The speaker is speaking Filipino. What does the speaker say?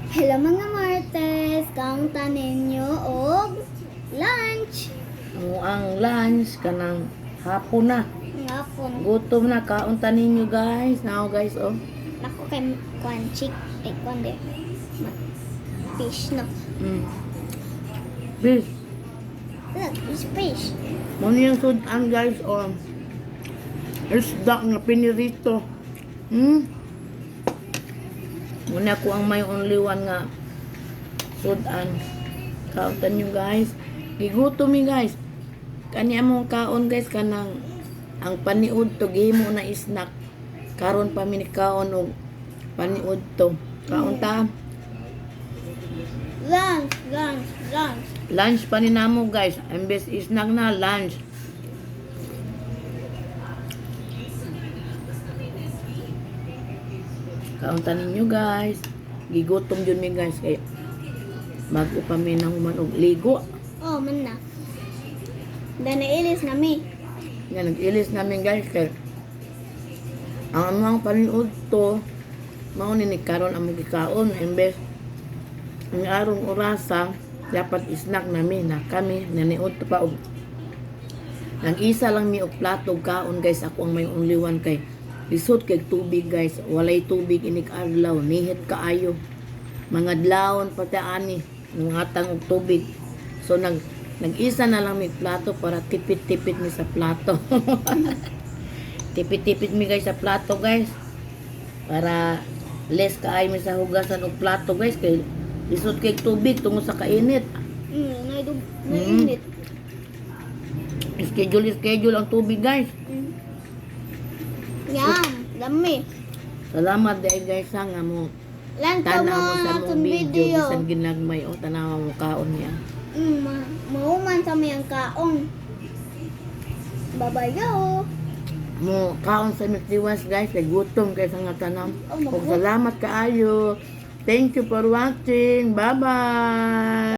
Hello mga Martes, kaunta ninyo og lunch. Ang lunch kanang hapon na. Ngapon. Gutom na kaunta ninyo guys. Now guys oh. Nako kay kwan chick ay kwan de. Fish no. Fish. Look, it's fish. Mo niyang sudan guys oh. Isda nga pinirito. Muna ko ang may only one nga sudan. Kaunta nyo guys. Gigutom mi guys. Kanya mong kaon guys kanang ang paniud to gihimo na snack. Karon pa mi ni kaon og paniud to. Kaunta. Lunch. Lunch pa ni namo guys. Imbes snack na lunch. Kaunta ninyo guys. Gigutom jud mi guys kay bago pa mi nang human og ligo. Oh, man na. Dana ilis na mi. Nga nag-ilis namin guys kay ang amang paniud to mao ni karon ang gikaon imbes ang arong orasa dapat snack namin na kami naniud to pa og nag-isa lang mi og plato kaon guys. Ako ang may only one kay lisod kay tubig guys. Walay tubig inig adlaw nihit kaayo mga dlawon pati ani ngatang og tubig. So nag-isa na lang may plato para tipid-tipid mi sa plato. Tipid-tipid mi guys sa plato guys. Para less kaay mi sa hugasan og plato guys kay lisod kay tubig tungod sa kainit. Nainit. Schedule ang tubig guys. Yan, dami. Salamat dahil guys sa nga mo. Lan ka Tanaw mo sa mga mong video bisan ginagmay o tanaw mo kaon niya. Mauman sa may ang kaong. Babayo. Mo kaon sa Mistiwas guys kay gutom kay sa nga tanam. Oh, Salamat kaayo. Thank you for watching. Bye bye.